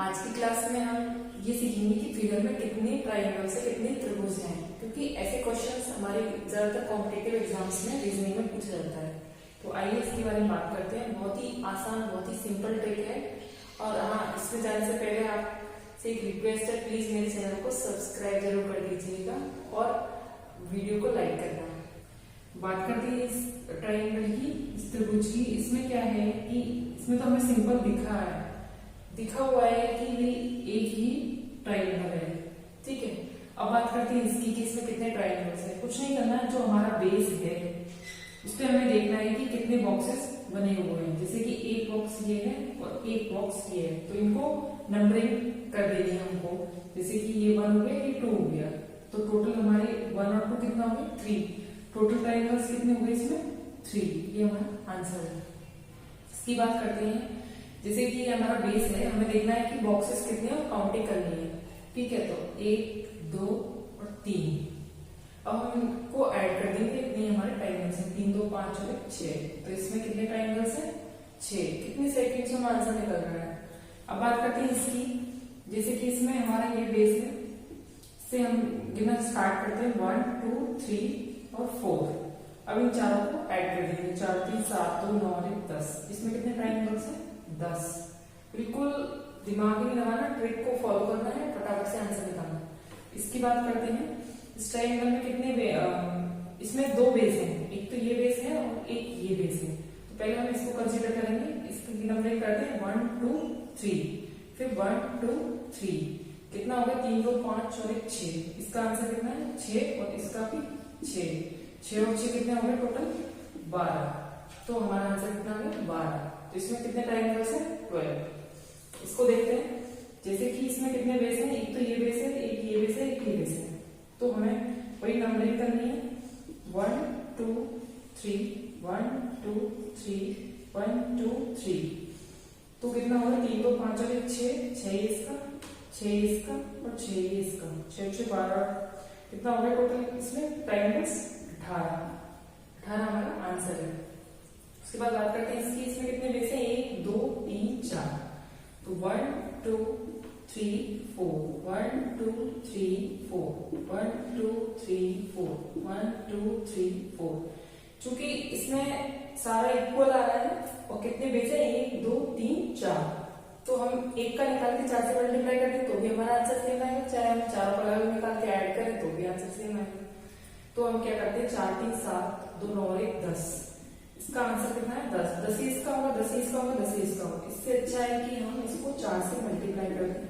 आज की क्लास में हम ये सीखेंगे कि फिगर में कितने ट्राइंगल्स है, कितने त्रिभुज हैं, क्योंकि ऐसे क्वेश्चंस हमारे ज्यादातर कॉम्पिटिटिव एग्जाम्स में रीजनिंग में पूछा जाता है। तो आइए इसके बारे में बात करते हैं। बहुत ही आसान, बहुत ही सिंपल ट्रिक है। और हाँ, इसमें जाने से पहले आपसे एक रिक्वेस्ट है, प्लीज मेरे चैनल को सब्सक्राइब जरूर कर दीजिएगा और वीडियो को लाइक करना। बात करते हैं इस ट्राइंगल की, इस त्रिभुज की। इसमें क्या है कि इसमें तो हमें सिंपल दिखा हुआ है कि भाई एक ही ट्राइंगल है, ठीक है। अब बात करते हैं इसकी कि इसमें कितने ट्राइंगल्स है। कुछ नहीं करना है, जो हमारा बेस है उस पर हमें देखना है कि कितने बॉक्सेस बने हुए हैं। जैसे कि एक बॉक्स ये है और एक बॉक्स ये है, तो इनको नंबरिंग कर देनी है हमको। जैसे कि ये 1 हो गया, ये 2 हो गया, तो टोटल हमारे 1 और 2 कितना हो गया, 3। टोटल ट्राइंगल्स कितने हो गए इसमें, 3। ये हमारा आंसर है। इसकी बात करते हैं। जैसे कि हमारा बेस है, हमें देखना है कि बॉक्सेस कितने और काउंटिंग करनी है, ठीक है। तो 1, 2 और 3। अब हम इनको ऐड कर देंगे। इतने हमारे ट्राइंगल्स हैं, 3, 2, 5 और 6। तो इसमें कितने ट्राइंगल्स हैं, 6। कितने सेकंड्स में आंसर निकल रहा है। अब बात करते हैं इसकी। जैसे कि इसमें हमारा ये बेस है, इससे हम गिनना स्टार्ट करते हैं 1, 2, 3 और 4। अब इन चारों को ऐड कर देंगे। 4, 3, 7, 2, 9 और 1, 10। इसमें कितने ट्राइंगल्स हैं, 10। बिल्कुल दिमाग नहीं लगाना, ट्रिक को फॉलो करना है, फटाफट से आंसर निकालना। इसकी बात करते हैं। इस ट्राइंगल में कितने इसमें 2 बेस हैं, एक तो ये बेस है और एक ये बेस है। तो पहले हम इसको कंसीडर करेंगे। इसकी नंबरिंग करते हैं 1, 2, 3, फिर 1, 2, 3। कितना हो गया, 3, 2, 5 और 1, 6। इसका आंसर कितना है, 6। और इसका भी 6। 6 और 6 कितने हो गए, टोटल 12। तो हमारा आंसर कितना हो गया, 12। तो इसमें कितने ट्राइंगल्स हैं, 12। इसको देखते हैं। जैसे कि इसमें कितने बेस हैं, एक तो ये बेस है, एक ये बेस है, एक ये बेस है। तो हमें वही नंबरिंग करनी है। 1, 2, 3, 1, 2, 3, 1, 2, 3। तो कितना होगा, 3, 2, 5 और 1, 6। 6 इसका, 6 इसका और 6 इसका। 6 से 12 कितना हो गया टोटल इसमें ट्राइंगल्स, 18 हमारा आंसर है। उसके बाद बात करते हैं इसकी। इसमें कितने बेस हैं, 1, 2, 3, 4। तो 1, 2, 3, 4, 1, 2, 3, 4, 1, 2, 3, 4, 1, 2, 3, 4। चूंकि इसमें सारा इक्वल आ रहा है और कितने बेस है, 1, 2, 3, 4। तो हम 1 का निकाल के 4 से मल्टीप्लाई कर दें तो भी हमारा आंसर सेम आएगा। चाहे हम 4 को अलग निकाल के ऐड करें तो भी आंसर सेम आएगा। तो हम क्या करते हैं, 4, 3, 7, 2, 9 और 1, 10। इसका आंसर कितना है, 10। 10 ही इसका होगा, 10 ही इसका होगा, 10 ही इसका होगा। इससे अच्छा है कि हम इसको 4 से मल्टीप्लाई कर दें।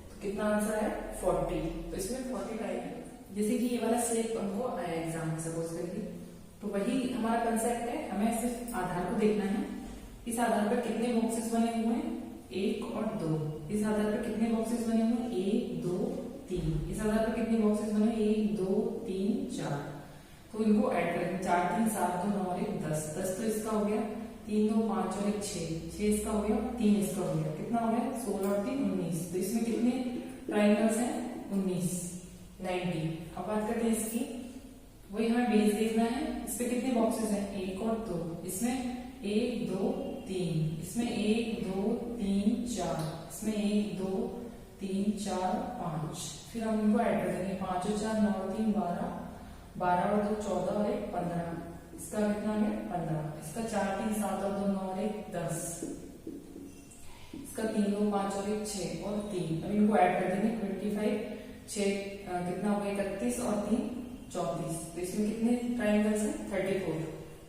तो कितना आंसर है, 40। तो इसमें 40 आएगा। जैसे कि ये वाला शेप हमको आया एग्जाम में, सपोज करिए। तो वही हमारा कंसेप्ट है, हमें सिर्फ आधार को देखना है। इस आधार पर कितने बॉक्सेस बने हुए हैं, 1 और 2। इस आधार पर कितने बॉक्सेस बने हुए हैं, 1, 2, 3। इस आधार पर कितने बॉक्सेस बने, 1, 2, 3, 4। तो इनको ऐड करेंगे। 4, 3, 7, 2, 9 और 1, 10। 10 तो इसका हो गया, 3, 2, 5 और 1, 6। 6 इसका हो गया, 3 इसका हो गया। कितना हो गया, 16 और 3, 19। तो इसमें कितने ट्राइंगल्स हैं, 19, 90। अब बात करते हैं इसकी। वही हमें बेस देखना है। इसमें कितने बॉक्सेस हैं, 1 और 2। इसमें 1, 2, 3। इसमें 1, 2, 3, 4। इसमें 1, 2, 3, 4, 5। फिर हम इनको ऐड कर देंगे। 5 और 4, 9 और 3, 12। 12 और 2, 14 और 1, 15। इसका कितना है, 15। इसका 4, 3, 7 और 2, 9 और 1, 10। इसका 3, 2, 5 और 1, 6 और 3। अब इनको ऐड कर देंगे। 25, 6 कितना हो गया, 31 और 3, 34। तो इसमें कितने ट्राइंगल्स हैं, 34।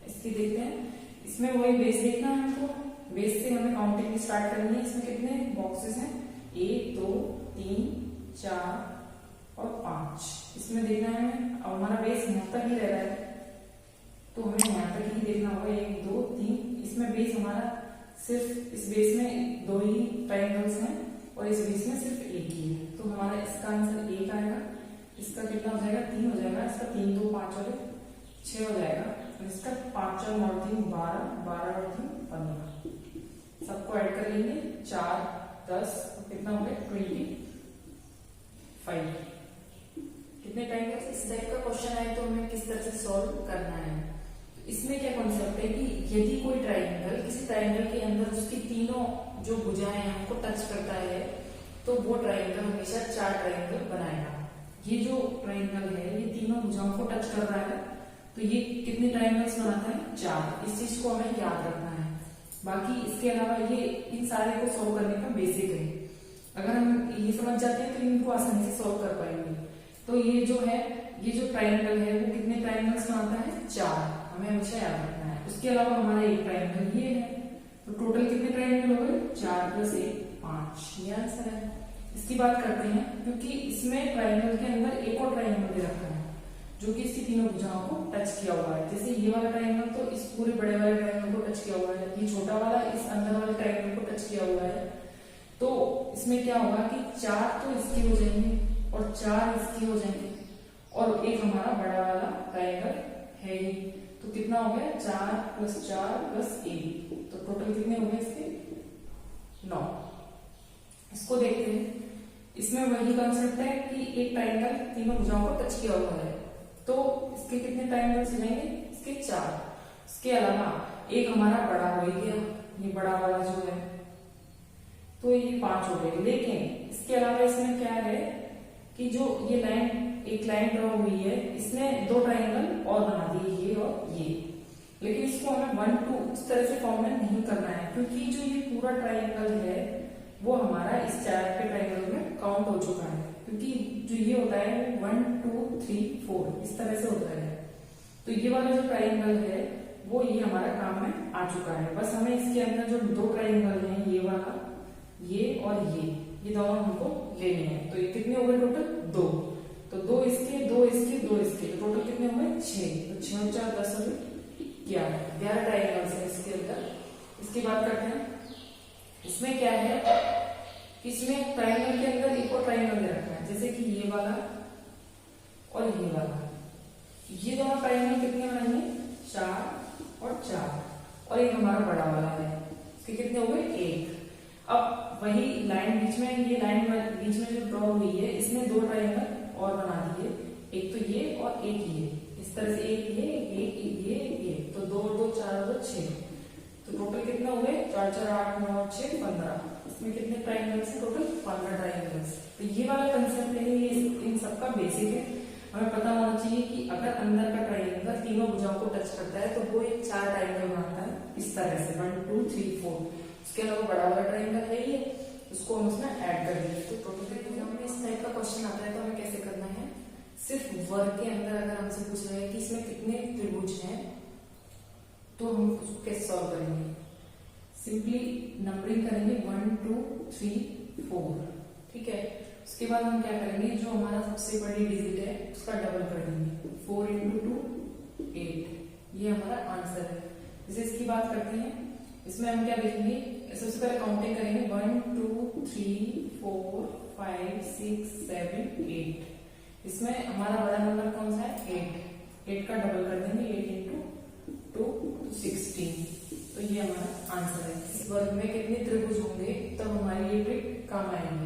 इसकी देखते हैं। इसमें वही बेस देखना है हमको। बेस से हमें काउंटिंग स्टार्ट करनी है। इसमें कितने बॉक्सेस हैं, 1, 2, 3, 4 और 5। इसमें देखना है हमें। अब हमारा बेस यहाँ तक ही रह रहा है, तो हमें यहाँ तक ही देखना होगा। 1, 2, 3। इसमें बेस हमारा सिर्फ, इस बेस में 2 ही ट्राइंगल्स हैं और इस बेस में सिर्फ 1 ही है। तो हमारा इसका आंसर 1 आएगा। इसका कितना हो जाएगा, 3 हो जाएगा। इसका 3, 2, 5 और 1, 6 हो जाएगा। और इसका 5 और 9 और 3, 12, 12 और 3, 15। सबको ऐड कर लेंगे। 4, 10 और कितना हो गया, 25। कितने ट्राइंगल्स। इस टाइप का क्वेश्चन आए तो हमें किस तरह से सॉल्व करना है। इसमें क्या कॉन्सेप्ट है कि यदि कोई ट्राइंगल, किसी ट्राइंगल के अंदर उसकी तीनों जो भुजाएं हैं हमको टच करता है तो वो ट्राइंगल हमेशा 4 ट्राइंगल बनाएगा। ये जो ट्राइंगल है ये तीनों भुजाओं को टच कर रहा है, तो ये कितने ट्राइंगल्स बनाता है? 4। इस चीज को हमें याद रखना है। बाकी इसके अलावा ये इन सारे को सॉल्व करने का बेसिक है। अगर हम ये समझ जाते हैं तो इनको आसानी से सॉल्व कर पाएंगे। तो ये जो ट्राइंगल है वो कितने ट्राइंगल्स बनाता है? 4। हमें हमेशा याद रखना है। उसके अलावा हमारा एक ट्राइंगल ये है, तो टोटल कितने ट्राइंगल हो गए? 4 + 1 5। ये आंसर है। इसकी बात करते हैं, क्योंकि इसमें ट्राइंगल के अंदर एक और ट्राइंगल दे रखा है जो कि इसकी तीनों भुजाओं को टच किया हुआ है। जैसे ये वाला ट्राइंगल तो इस पूरे बड़े वाले ट्राइंगल को टच किया हुआ है, ये छोटा वाला इस अंदर वाले ट्राइंगल को टच किया हुआ है। तो इसमें क्या होगा कि 4 तो इसके हो जाएंगे और 4 इसके हो जाएंगे और एक हमारा बड़ा वाला ट्राइंगल है ही। तो कितना हो गया? 4 + 4 + 1। तो टोटल कितने हो गए इसके? 9। इसको देखते हैं। इसमें वही कंसेप्ट है कि एक ट्राइंगल तीनों भुजाओं को टच किया हुआ है, तो इसके कितने ट्राइंगल्स हो जाएंगे? इसके 4। इसके अलावा एक हमारा बड़ा हो गया, ये बड़ा वाला जो है, तो ये 5 हो गए। लेकिन इसके अलावा इसमें क्या है कि जो ये एक लाइन ड्रॉ हुई है, इसने 2 ट्राइंगल और बना दिए, ये और ये। लेकिन इसको हमें 1 2 इस तरह से फॉर्म में नहीं करना है, क्योंकि जो ये पूरा ट्राइंगल है वो हमारा इस 4 के ट्राइंगल में काउंट हो चुका है। क्योंकि जो ये होता है 1 2 3 4 इस तरह से होता है। तो ये वाला जो ट्राइंगल है वो ये हमारा काम में आ चुका है। बस हमें इसके अंदर जो 2 ट्राइंगल हैं, ये वाला, ये और ये दोनों हमको लेने हैं। तो ये कितने हो गए टोटल? 2। तो 2 इसके, 2 इसके, 2 इसके, तो टोटल कितने हो गए? 6। तो 6 × 4 10 11 ट्राइंगल्स है इसके अंदर। इसकी बात करते हैं। इसमें क्या है, इसमें ट्राइंगल के अंदर एक और ट्राइंगल दे रखा है, जैसे कि ये वाला और ये वाला। ये दोनों ट्राइंगल कितने बनाएंगे? 4 और 4। और एक हमारा बड़ा वाला है, इसके कितने हो गए? 1। अब वही लाइन बीच में, ये लाइन बीच में जो ड्रॉ हुई है, इसमें 2 ट्राइंगल और बना दिए, एक तो ये और एक ये। इस तरह से एक ये, तो 2 2 4 2 6। तो टोटल कितना हो गए? 4 4 8 9 और 6 15। इसमें कितने ट्राइंगल्स हैं? Total 15 triangles. तो ये वाला कंसेप्ट है, ये इन सबका बेसिक है। हमें पता होना चाहिए कि अगर अंदर का ट्राइंगल तीनों भुजाओं को टच करता है तो वो एक 4 ट्राइंगल बनाता है, इस तरह से 1 2 3 4। इसके अलावा बड़ा वाला ट्राइंगल है ये, उसको हम उसमें ऐड कर देंगे। तो टोटल हमें इस टाइप का क्वेश्चन आता है तो हमें कैसे करना है? सिर्फ वर्ग के अंदर अगर हमसे पूछ रहे हैं कि इसमें कितने त्रिभुज हैं, तो हम उसको कैसे सॉल्व करेंगे? सिंपली नंबरिंग करेंगे 1 2 3 4। ठीक है। उसके बाद हम क्या करेंगे, जो हमारा सबसे बड़ी डिजिट है उसका डबल कर देंगे। 4 × 2 8। ये हमारा आंसर है। जैसे इसकी बात करते हैं, इसमें हम क्या देखेंगे? सबसे पहले काउंटिंग करेंगे 1 2 3 4 5 6 7 8। इसमें हमारा बड़ा नंबर कौन सा है? 8 का डबल कर देंगे, 8 × 2 16। तो ये हमारा आंसर है। इस वर्ग में कितने त्रिभुज होंगे तब हमारी ये ट्रिक काम आएगी।